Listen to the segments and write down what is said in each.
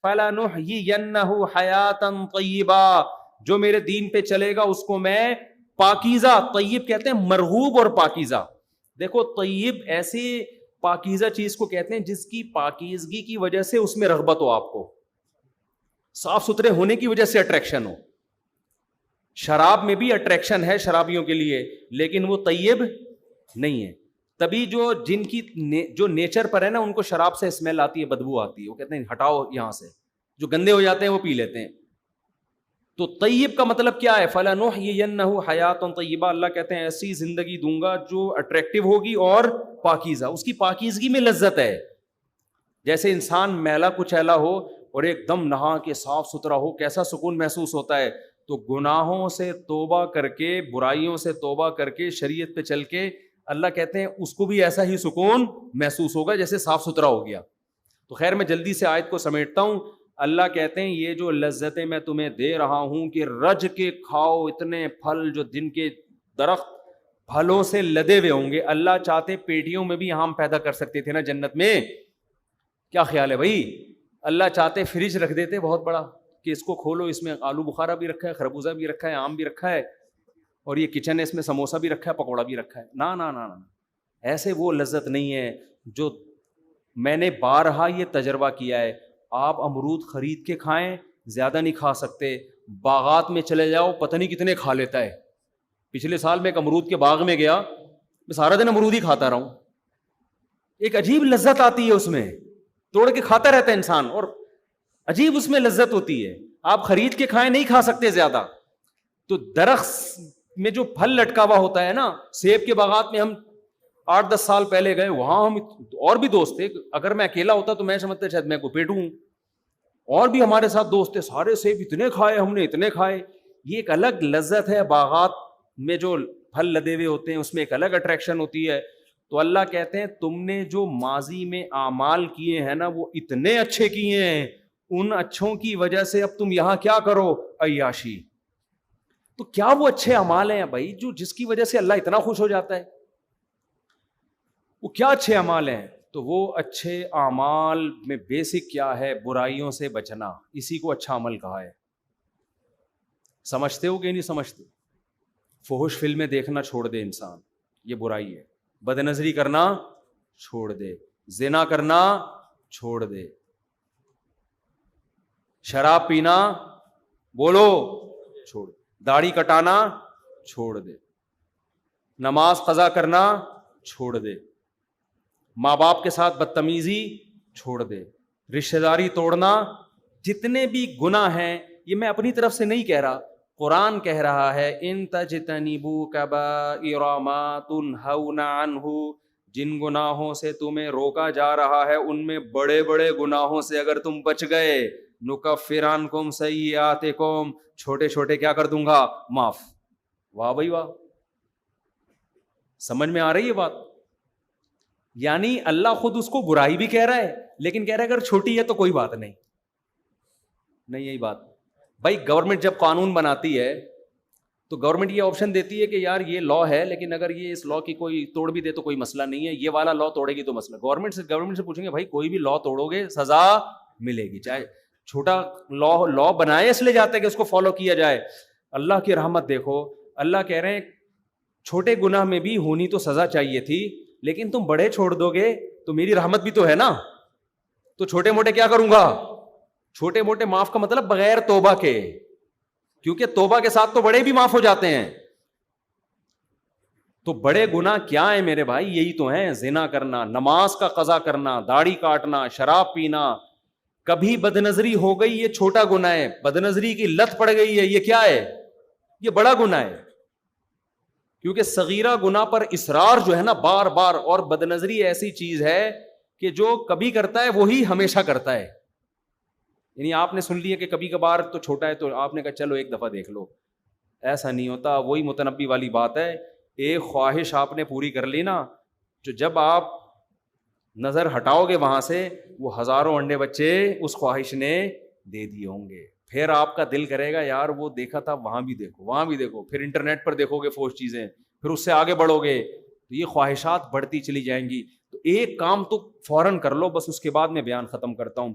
فَلَنُحْيِيَنَّهُ حَيَاةً طَيِّبًا, جو میرے دین پہ چلے گا اس کو میں پاکیزہ, طیب کہتے ہیں مرغوب اور پاکیزہ. دیکھو طیب ایسی پاکیزہ چیز کو کہتے ہیں جس کی پاکیزگی کی وجہ سے اس میں رغبت ہو, آپ کو صاف ستھرے ہونے کی وجہ سے اٹریکشن ہو. شراب میں بھی اٹریکشن ہے شرابیوں کے لیے, لیکن وہ طیب نہیں ہے. تبھی جن کی جو نیچر پر ہے نا, ان کو شراب سے اسمیل آتی ہے, بدبو آتی ہے, وہ کہتے ہیں ہٹاؤ یہاں سے, جو گندے ہو جاتے ہیں وہ پی لیتے ہیں. تو طیب کا مطلب کیا ہے؟ فَلَنُحْيِيَنَّهُ حَيَاةً طَيِّبًا, اللہ کہتے ہیں ایسی زندگی دوں گا جو اٹریکٹیو ہوگی اور پاکیزہ, اس کی پاکیزگی میں لذت ہے. جیسے انسان میلا کچیلا ہو اور ایک دم نہا کے صاف ستھرا ہو, کیسا سکون محسوس ہوتا ہے. تو گناہوں سے توبہ کر کے, برائیوں سے توبہ کر کے, شریعت پہ چل کے, اللہ کہتے ہیں اس کو بھی ایسا ہی سکون محسوس ہوگا جیسے صاف ستھرا ہو گیا. تو خیر میں جلدی سے آیت کو سمیٹتا ہوں. اللہ کہتے ہیں یہ جو لذتیں میں تمہیں دے رہا ہوں کہ رج کے کھاؤ اتنے پھل جو جن کے درخت پھلوں سے لدے ہوئے ہوں گے. اللہ چاہتے پیٹیوں میں بھی آم پیدا کر سکتے تھے نا جنت میں, کیا خیال ہے بھائی؟ اللہ چاہتے فریج رکھ دیتے بہت بڑا کہ اس کو کھولو, اس میں آلو بخارا بھی رکھا ہے, خربوزہ بھی رکھا ہے, آم بھی رکھا ہے, اور یہ کچن ہے اس میں سموسہ بھی رکھا ہے, پکوڑا بھی رکھا ہے. نا نا نا نا, ایسے وہ لذت نہیں ہے جو میں نے بارہا یہ تجربہ کیا ہے. آپ امرود خرید کے کھائیں, زیادہ نہیں کھا سکتے. باغات میں چلے جاؤ, پتہ نہیں کتنے کھا لیتا ہے. پچھلے سال میں ایک امرود کے باغ میں گیا, میں سارا دن امرود ہی کھاتا رہا ہوں. ایک عجیب لذت آتی ہے اس میں, توڑ کے کھاتا رہتا ہے انسان, اور عجیب اس میں لذت ہوتی ہے. آپ خرید کے کھائیں نہیں کھا سکتے زیادہ. تو درخت میں جو پھل لٹکا ہوا ہوتا ہے نا, سیب کے باغات میں ہم 8-10 سال پہلے گئے, وہاں ہم اور بھی دوست تھے. اگر میں اکیلا ہوتا تو میں سمجھتا شاید میں کو پیٹوں, اور بھی ہمارے ساتھ دوست تھے, سارے سیب اتنے کھائے ہم نے, اتنے کھائے. یہ ایک الگ لذت ہے. باغات میں جو پھل لدے ہوئے ہوتے ہیں اس میں ایک الگ اٹریکشن ہوتی ہے. تو اللہ کہتے ہیں تم نے جو ماضی میں اعمال کیے ہیں نا وہ اتنے اچھے کیے ہیں, ان اچھوں کی وجہ سے اب تم یہاں کیا کرو؟ عیاشی. تو کیا وہ اچھے اعمال ہیں بھائی جو جس کی وجہ سے اللہ اتنا خوش ہو جاتا ہے؟ وہ کیا اچھے اعمال ہیں؟ تو وہ اچھے اعمال میں بیسک کیا ہے؟ برائیوں سے بچنا. اسی کو اچھا عمل کہا ہے. سمجھتے ہو کہ نہیں سمجھتے؟ فحش فلمیں دیکھنا چھوڑ دے انسان, یہ برائی ہے. بد نظری کرنا چھوڑ دے, زنا کرنا چھوڑ دے, شراب پینا بولو چھوڑ, داڑھی کٹانا چھوڑ دے, نماز قضا کرنا چھوڑ دے, ماں باپ کے ساتھ بدتمیزی چھوڑ دے, رشتہ داری توڑنا. جتنے بھی گناہ ہیں, یہ میں اپنی طرف سے نہیں کہہ رہا, قرآن کہہ رہا ہے ان تجتنبوا کبائر ما تنہون عنہ, جن گناہوں سے تمہیں روکا جا رہا ہے ان میں بڑے بڑے گناہوں سے اگر تم بچ گئے, نکفر عنکم سیئاتکم, چھوٹے چھوٹے کیا کر دوں گا؟ معاف. واہ بھائی واہ, سمجھ میں آ رہی ہے بات؟ یعنی اللہ خود اس کو برائی بھی کہہ رہا ہے, لیکن کہہ رہا ہے اگر چھوٹی ہے تو کوئی بات نہیں. یہی بات بھائی, گورنمنٹ جب قانون بناتی ہے تو گورنمنٹ یہ آپشن دیتی ہے کہ یار یہ لا ہے, لیکن اگر یہ اس لا کی کوئی توڑ بھی دے تو کوئی مسئلہ نہیں ہے, یہ والا لا توڑے گی تو مسئلہ. گورنمنٹ سے پوچھیں گے بھائی کوئی بھی لا توڑو گے سزا ملے گی, چاہے چھوٹا لا بنائے اس لیے جاتا ہے کہ اس کو فالو کیا جائے. اللہ کی رحمت دیکھو, اللہ کہہ رہے ہیں چھوٹے گناہ میں بھی ہونی تو سزا چاہیے تھی, لیکن تم بڑے چھوڑ دو گے تو میری رحمت بھی تو ہے نا, تو چھوٹے موٹے کیا کروں گا؟ چھوٹے موٹے معاف کا مطلب بغیر توبہ کے, کیونکہ توبہ کے ساتھ تو بڑے بھی معاف ہو جاتے ہیں. تو بڑے گناہ کیا ہیں میرے بھائی؟ یہی تو ہیں, زنا کرنا, نماز کا قضا کرنا, داڑھی کاٹنا, شراب پینا. کبھی بد نظری ہو گئی یہ چھوٹا گناہ ہے, بد نظری کی لت پڑ گئی ہے یہ کیا ہے؟ یہ بڑا گناہ ہے. کیونکہ صغیرہ گناہ پر اصرار جو ہے نا بار بار, اور بد نظری ایسی چیز ہے کہ جو کبھی کرتا ہے وہی ہمیشہ کرتا ہے. یعنی آپ نے سن لیا کہ کبھی کبھار تو چھوٹا ہے تو آپ نے کہا چلو ایک دفعہ دیکھ لو, ایسا نہیں ہوتا. وہی متنبی والی بات ہے, ایک خواہش آپ نے پوری کر لی نا, جو جب آپ نظر ہٹاؤ گے وہاں سے, وہ ہزاروں انڈے بچے اس خواہش نے دے دیے ہوں گے. پھر آپ کا دل کرے گا یار وہ دیکھا تھا, وہاں بھی دیکھو, وہاں بھی دیکھو, پھر انٹرنیٹ پر دیکھو گے فوش چیزیں, پھر اس سے آگے بڑھو گے, تو یہ خواہشات بڑھتی چلی جائیں گی. تو ایک کام تو فوراً کر لو, بس اس کے بعد میں بیان ختم کرتا ہوں.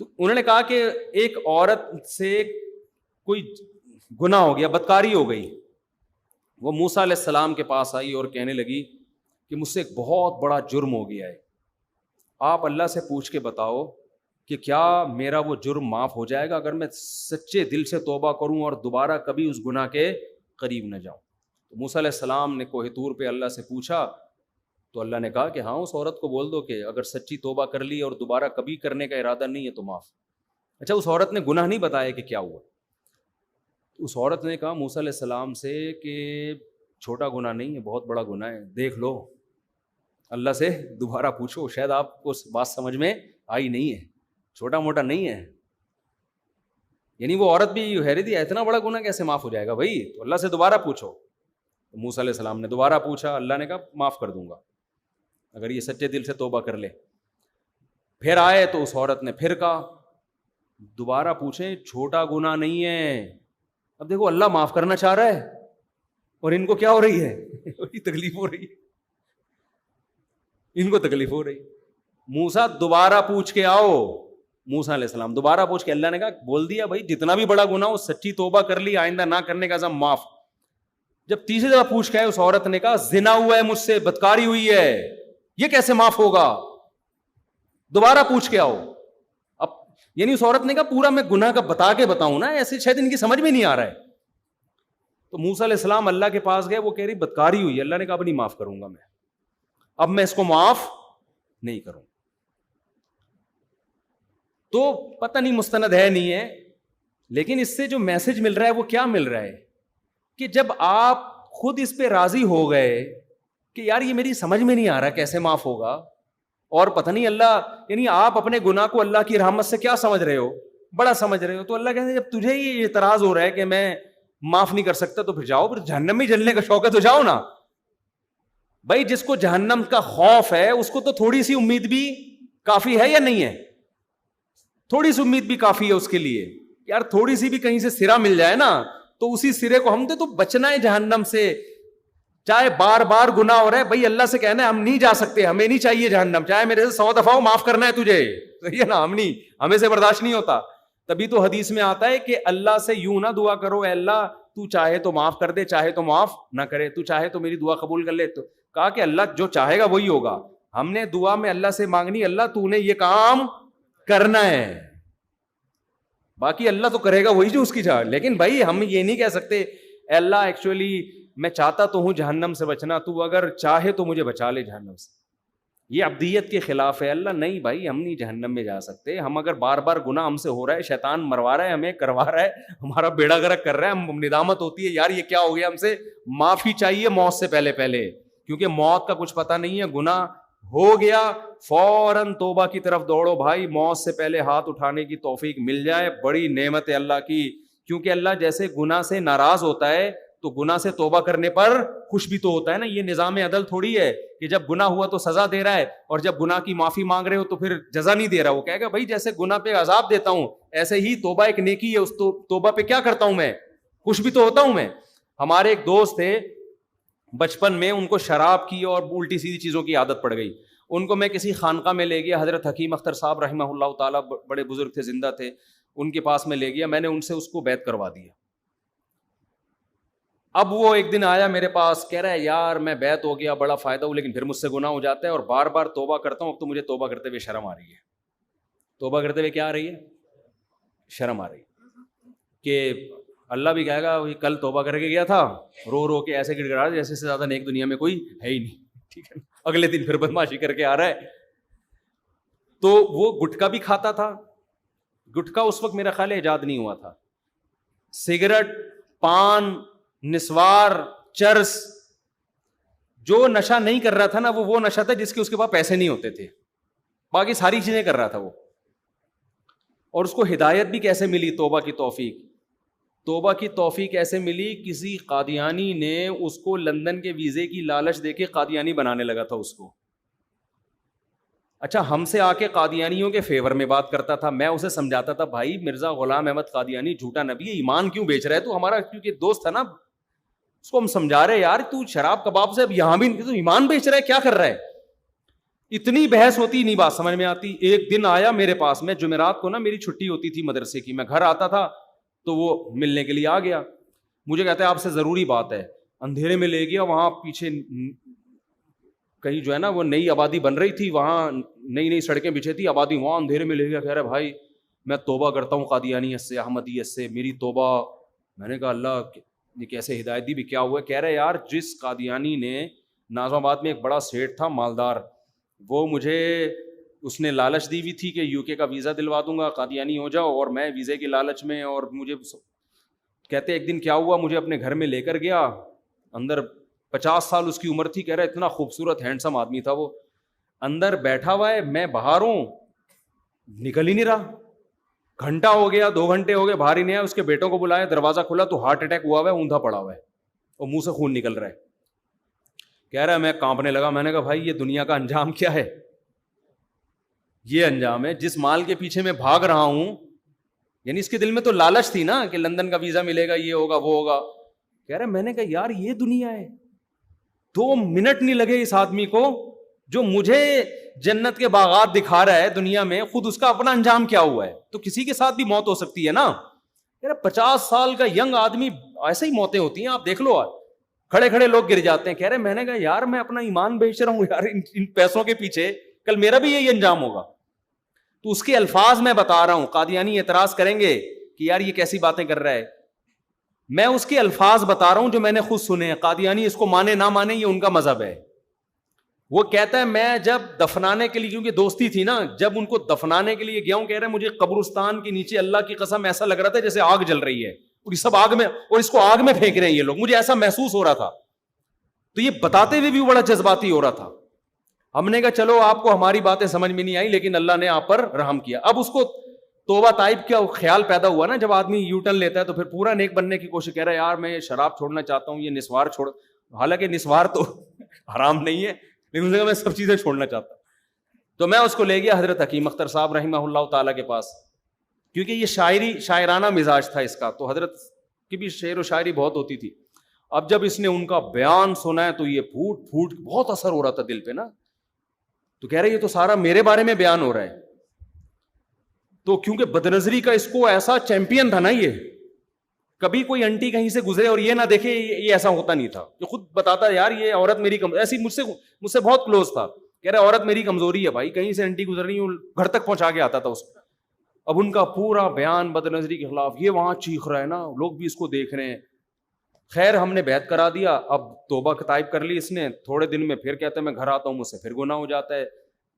تو انہوں نے کہا کہ ایک عورت سے کوئی گناہ ہو گیا, بدکاری ہو گئی. وہ موسیٰ علیہ السلام کے پاس آئی اور کہنے لگی کہ مجھ سے ایک بہت بڑا جرم ہو گیا ہے, آپ اللہ سے پوچھ کے بتاؤ کہ کیا میرا وہ جرم معاف ہو جائے گا اگر میں سچے دل سے توبہ کروں اور دوبارہ کبھی اس گناہ کے قریب نہ جاؤں. تو موسیٰ علیہ السلام نے کوہ طور پہ اللہ سے پوچھا تو اللہ نے کہا کہ ہاں اس عورت کو بول دو کہ اگر سچی توبہ کر لی اور دوبارہ کبھی کرنے کا ارادہ نہیں ہے تو معاف. اچھا, اس عورت نے گناہ نہیں بتایا کہ کیا ہوا. اس عورت نے کہا موسیٰ علیہ السلام سے کہ چھوٹا گناہ نہیں ہے, بہت بڑا گناہ ہے, دیکھ لو, اللہ سے دوبارہ پوچھو, شاید آپ کو بات سمجھ میں آئی نہیں ہے, چھوٹا موٹا نہیں ہے. یعنی وہ عورت بھی حیرت تھی, اتنا بڑا گناہ کیسے معاف ہو جائے گا بھائی, تو اللہ سے دوبارہ پوچھو. موسیٰ علیہ السلام نے دوبارہ پوچھا, اللہ نے کہا معاف کر دوں گا اگر یہ سچے دل سے توبہ کر لے. پھر آئے تو اس عورت نے پھر کہا دوبارہ پوچھیں, چھوٹا گناہ نہیں ہے. اب دیکھو اللہ معاف کرنا چاہ رہا ہے اور ان کو کیا ہو رہی ہے, تکلیف ہو رہی ہے, ان کو تکلیف ہو رہی. موسیٰ دوبارہ پوچھ کے آؤ. موسیٰ علیہ السلام دوبارہ پوچھ کے, اللہ نے کہا بول دیا بھائی جتنا بھی بڑا گناہ ہو سچی توبہ کر لی, آئندہ نہ کرنے کا عزم معاف. جب تیسری دفعہ پوچھ کے آئے اس عورت نے کہا زنا ہوا ہے مجھ سے, بدکاری ہوئی ہے, یہ کیسے معاف ہوگا, دوبارہ پوچھ کے آؤ. اب یعنی اس عورت نے کہا پورا میں گناہ کا بتا کے بتاؤں نا, ایسے شاید ان کی سمجھ میں نہیں آ رہا ہے. تو موسیٰ علیہ السلام اللہ کے پاس گئے, وہ کہہ رہی بدکاری ہوئی ہے. اللہ نے کہا اب نہیں معاف کروں گا میں, اب میں اس کو معاف نہیں کروں. تو پتہ نہیں مستند ہے نہیں ہے, لیکن اس سے جو میسج مل رہا ہے وہ کیا مل رہا ہے کہ جب آپ خود اس پہ راضی ہو گئے کہ یار یہ میری سمجھ میں نہیں آ رہا کیسے معاف ہوگا, اور پتہ نہیں اللہ, یعنی آپ اپنے گناہ کو اللہ کی رحمت سے کیا سمجھ رہے ہو, بڑا سمجھ رہے ہو, تو اللہ کہتے ہیں جب تجھے ہی اعتراض ہو رہا ہے کہ میں معاف نہیں کر سکتا تو پھر جاؤ, پھر جہنم میں جلنے کا شوق ہے تو جاؤ نا بھائی. جس کو جہنم کا خوف ہے اس کو تو تھوڑی سی امید بھی کافی ہے یا نہیں ہے, تھوڑی سی امید بھی کافی ہے اس کے لیے, یار تھوڑی سی بھی کہیں سے سرا مل جائے نا تو اسی سرے کو ہم تو بچنا ہے جہنم سے, چاہے بار بار گناہ ہو رہا ہے بھائی, اللہ سے کہنا ہے ہم نہیں جا سکتے, ہمیں نہیں چاہیے جہنم, چاہے میرے سے 100 دفعہ معاف کرنا ہے تجھے, صحیح ہے نا, ہم نہیں, ہمیں سے برداشت نہیں ہوتا. تبھی تو حدیث میں آتا ہے کہ اللہ سے یوں نہ دعا کرو اے اللہ تو چاہے تو معاف کر دے, چاہے تو معاف نہ کرے, تو چاہے تو میری دعا قبول کر لے. تو کہا کہ اللہ جو چاہے گا وہی ہوگا. ہم نے دعا میں اللہ سے مانگنی اللہ تو نے یہ کام کرنا ہے, باقی اللہ تو کرے گا وہی جو اس کی چاہ. لیکن بھائی ہم یہ نہیں کہہ سکتے اے اللہ ایکچولی میں چاہتا تو ہوں جہنم سے بچنا, تو اگر چاہے تو مجھے بچا لے جہنم سے. یہ عبدیت کے خلاف ہے. اللہ نہیں بھائی ہم نہیں جہنم میں جا سکتے, ہم اگر بار بار گناہ ہم سے ہو رہا ہے, شیطان مروا رہا ہے ہمیں, کروا رہا ہے, ہمارا بیڑا غرق کر رہا ہے, ہم ندامت ہوتی ہے یار یہ کیا ہو گیا, ہم سے معافی چاہیے موت سے پہلے پہلے, کیونکہ موت کا کچھ پتہ نہیں ہے. گناہ ہو گیا فوراً توبہ کی طرف دوڑو بھائی, موت سے پہلے ہاتھ اٹھانے کی توفیق مل جائے, بڑی نعمت ہے اللہ کی. کیونکہ اللہ جیسے گناہ سے ناراض ہوتا ہے تو گناہ سے توبہ کرنے پر خوش بھی تو ہوتا ہے نا. یہ نظام عدل تھوڑی ہے کہ جب گناہ ہوا تو سزا دے رہا ہے اور جب گناہ کی معافی مانگ رہے ہو تو پھر جزا نہیں دے رہا. وہ کہے گا بھائی جیسے گناہ پہ عذاب دیتا ہوں ایسے ہی توبہ ایک نیکی ہے, اس توبہ پہ کیا کرتا ہوں میں, خوش بھی تو ہوتا ہوں میں. ہمارے ایک دوست تھے بچپن میں, ان کو شراب کی اور الٹی سیدھی چیزوں کی عادت پڑ گئی. ان کو میں کسی خانقاہ میں لے گیا, حضرت حکیم اختر صاحب رحمہ اللہ تعالیٰ بڑے بزرگ تھے, زندہ تھے, ان کے پاس میں لے گیا, میں نے ان سے اس کو بیعت کروا دیا. اب وہ ایک دن آیا میرے پاس, کہہ رہا ہے یار میں بیعت ہو گیا, بڑا فائدہ ہو, لیکن پھر مجھ سے گناہ ہو جاتا ہے اور بار بار توبہ کرتا ہوں, اب تو مجھے توبہ کرتے ہوئے شرم آ رہی ہے. توبہ کرتے ہوئے کیا آ رہی ہے, شرم آ رہی ہے کہ اللہ بھی کہے گا کل توبہ کر کے گیا تھا, رو رو کے ایسے گڑ گڑا جیسے سے زیادہ نیک دنیا میں کوئی ہے ہی نہیں, ٹھیک ہے. اگلے دن پھر بدماشی کر کے آ رہا ہے. تو وہ گٹکا بھی کھاتا تھا, گٹکا اس وقت میرا خیال ایجاد نہیں ہوا تھا, سگریٹ, پان, نسوار, چرس, جو نشہ نہیں کر رہا تھا نا وہ نشہ تھا جس کے اس کے پاس پیسے نہیں ہوتے تھے, باقی ساری چیزیں کر رہا تھا وہ. اور اس کو ہدایت بھی کیسے ملی, توبہ کی توفیق, توبہ کی توفیق ایسے ملی, کسی قادیانی نے اس کو لندن کے ویزے کی لالچ دے کے قادیانی بنانے لگا تھا اس کو. اچھا ہم سے آ کے قادیانیوں کے فیور میں بات کرتا تھا, میں اسے سمجھاتا تھا بھائی مرزا غلام احمد قادیانی جھوٹا نبی ہے, ایمان کیوں بیچ رہا ہے تو, ہمارا کیونکہ دوست تھا نا, اس کو ہم سمجھا رہے یار تو شراب کباب سے اب یہاں بھی تو ایمان بیچ رہا ہے, کیا کر رہا ہے. اتنی بحث ہوتی, نہیں بات سمجھ میں آتی. ایک دن آیا میرے پاس میں, جمعرات کو نا میری چھٹی ہوتی تھی مدرسے کی, میں گھر آتا تھا تو وہ ملنے کے لیے آ گیا. مجھے کہتا ہے آپ سے ضروری بات ہے. اندھیرے میں لے گیا, وہاں پیچھے کہیں جو ہے نا وہ نئی آبادی بن رہی تھی, وہاں نئی نئی سڑکیں بچھے تھی, آبادی, وہاں اندھیرے میں لے گیا. کہہ رہا بھائی میں توبہ کرتا ہوں قادیانیت سے, احمدیت سے, میری توبہ. میں نے کہا اللہ یہ کیسے ہدایت دی بھی, کیا ہوا؟ کہہ رہے یار جس قادیانی نے, ناظم آباد میں ایک بڑا سیٹ تھا مالدار, وہ مجھے اس نے لالچ دی ہوئی تھی کہ یو کے کا ویزا دلوا دوں گا, قادیانی ہو جاؤ, اور میں ویزے کی لالچ میں, اور مجھے کہتے ایک دن کیا ہوا, مجھے اپنے گھر میں لے کر گیا, اندر 50 سال اس کی عمر تھی. کہہ رہا اتنا خوبصورت ہینڈسم آدمی تھا وہ, اندر بیٹھا ہوا ہے, میں باہر ہوں, نکل ہی نہیں رہا. گھنٹہ ہو گیا, 2 گھنٹے ہو گئے, باہر ہی نہیں آیا. اس کے بیٹوں کو بلایا, دروازہ کھلا تو ہارٹ اٹیک ہوا ہوا ہے, اوندا پڑا ہوا ہے اور منہ سے خون نکل رہا ہے. کہہ رہا ہے میں کانپنے لگا. میں نے کہا بھائی یہ دنیا کا انجام کیا ہے؟ یہ انجام ہے جس مال کے پیچھے میں بھاگ رہا ہوں. یعنی اس کے دل میں تو لالچ تھی نا کہ لندن کا ویزا ملے گا, یہ ہوگا وہ ہوگا. کہہ رہا میں نے کہا یار یہ دنیا ہے. 2 منٹ نہیں لگے اس آدمی کو, جو مجھے جنت کے باغات دکھا رہا ہے دنیا میں, خود اس کا اپنا انجام کیا ہوا ہے. تو کسی کے ساتھ بھی موت ہو سکتی ہے نا. کہہ رہا 50 سال کا ینگ آدمی, ایسے ہی موتیں ہوتی ہیں, آپ دیکھ لو, کھڑے کھڑے لوگ گر جاتے ہیں. کہہ رہے میں نے کہا یار میں اپنا ایمان بیچ رہا ہوں یار ان پیسوں کے پیچھے, کل میرا بھی یہی انجام ہوگا. تو اس کے الفاظ میں بتا رہا ہوں. قادیانی اعتراض کریں گے کہ یار یہ کیسی باتیں کر رہا ہے, میں اس کے الفاظ بتا رہا ہوں جو میں نے خود سنے ہیں. قادیانی اس کو مانے نہ مانے یہ ان کا مذہب ہے. وہ کہتا ہے میں جب دفنانے کے لیے, کیونکہ دوستی تھی نا, جب ان کو دفنانے کے لیے گیا ہوں, کہہ رہے مجھے قبرستان کے نیچے اللہ کی قسم ایسا لگ رہا تھا جیسے آگ جل رہی ہے, اور یہ سب آگ میں, اور اس کو آگ میں پھینک رہے ہیں یہ لوگ, مجھے ایسا محسوس ہو رہا تھا. تو یہ بتاتے ہوئے بھی بڑا جذباتی ہو رہا تھا. ہم نے کہا چلو آپ کو ہماری باتیں سمجھ میں نہیں آئی, لیکن اللہ نے آپ پر رحم کیا. اب اس کو توبہ تائب کیا خیال پیدا ہوا نا, جب آدمی یو ٹرن لیتا ہے تو پھر پورا نیک بننے کی کوشش. کہہ رہا ہے یار میں شراب چھوڑنا چاہتا ہوں, یہ نسوار چھوڑ, حالانکہ نسوار تو حرام نہیں ہے, لیکن اس نے کہا میں سب چیزیں چھوڑنا چاہتا ہوں. تو میں اس کو لے گیا حضرت حکیم اختر صاحب رحمہ اللہ تعالیٰ کے پاس, کیونکہ یہ شاعرانہ مزاج تھا اس کا, تو حضرت کی بھی شعر و شاعری بہت ہوتی تھی. اب جب اس نے ان کا بیان سنا ہے تو یہ پھوٹ پھوٹ بہت اثر ہو رہا تھا دل پہ نا. تو کہہ رہے یہ تو سارا میرے بارے میں بیان ہو رہا ہے. تو کیونکہ بدنظری کا اس کو ایسا چیمپئن تھا نا, یہ کبھی کوئی انٹی کہیں سے گزرے اور یہ نہ دیکھے, یہ ایسا ہوتا نہیں تھا. جو خود بتاتا یار یہ عورت میری ایسی مجھ سے بہت کلوز تھا. کہہ رہے عورت میری کمزوری ہے بھائی, کہیں سے انٹی گزر رہی ہوں گھر تک پہنچا کے آتا تھا اس کو. اب ان کا پورا بیان بدنظری کے خلاف, یہ وہاں چیخ رہا ہے نا, لوگ بھی اس کو دیکھ رہے ہیں. خیر ہم نے بیعت کرا دیا, اب توبہ طائب کر لی اس نے. تھوڑے دن میں پھر کہتا ہے میں گھر آتا ہوں, مجھ سے پھر گناہ ہو جاتا ہے.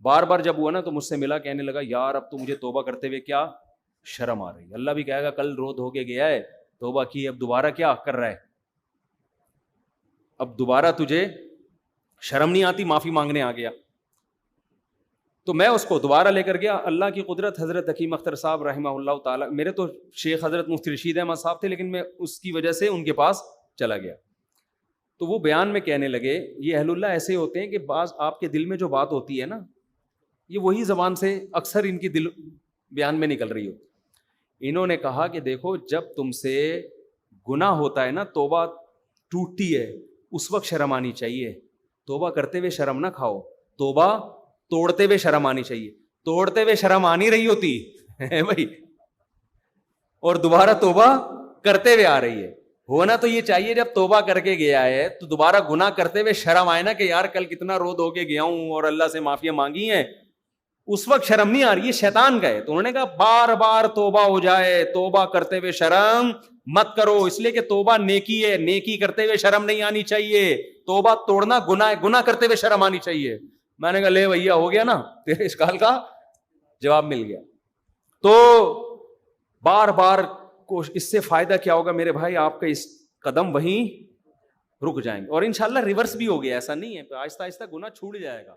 بار بار جب ہوا نا تو مجھ سے ملا, کہنے لگا یار اب تو مجھے توبہ کرتے ہوئے کیا شرم آ رہی ہے. اللہ بھی کہے گا کل روز ہو کے گیا ہے, توبہ کی, اب دوبارہ کیا کر رہا ہے, اب دوبارہ تجھے شرم نہیں آتی, معافی مانگنے آ گیا. تو میں اس کو دوبارہ لے کر گیا. اللہ کی قدرت, حضرت حکیم اختر صاحب رحمہ اللہ تعالیٰ, میرے تو شیخ حضرت مفتی رشید احمد صاحب تھے, لیکن میں اس کی وجہ سے ان کے پاس چلا گیا. تو وہ بیان میں کہنے لگے یہ اہل اللہ ایسے ہوتے ہیں کہ بعض آپ کے دل میں جو بات ہوتی ہے نا, یہ وہی زبان سے اکثر ان کی دل بیان میں نکل رہی ہوتی. انہوں نے کہا کہ دیکھو جب تم سے گناہ ہوتا ہے نا, توبہ ٹوٹتی ہے, اس وقت شرم آنی چاہیے. توبہ کرتے ہوئے شرم نہ کھاؤ, توبہ توڑتے ہوئے شرم آنی چاہیے. توڑتے ہوئے شرم آنی رہی ہوتی ہے بھائی, اور دوبارہ توبہ کرتے ہوئے آ رہی ہے. ہونا تو یہ چاہیے جب توبہ کر کے گیا ہے تو دوبارہ گناہ کرتے ہوئے شرم آئے نا کہ یار کل کتنا رو دھو کے گیا ہوں اور اللہ سے معافیاں مانگی ہیں, اس وقت شرم نہیں آ رہی, یہ شیطان کا ہے. تو انہوں نے کہا بار بار توبہ ہو جائے, توبہ کرتے ہوئے شرم مت کرو, اس لیے کہ توبہ نیکی ہے, نیکی کرتے ہوئے شرم نہیں آنی چاہیے. توبہ توڑنا گناہ, گناہ کرتے ہوئے شرم آنی چاہیے. میں نے کہا لے بھیا ہو گیا نا, تیرے اشکال کا جواب مل گیا. تو بار بار اس سے فائدہ کیا ہوگا میرے بھائی, آپ کا اس قدم وہیں رک جائیں گے, اور انشاءاللہ ریورس بھی ہو گیا, ایسا نہیں ہے, آہستہ آہستہ گناہ چھوٹ جائے گا.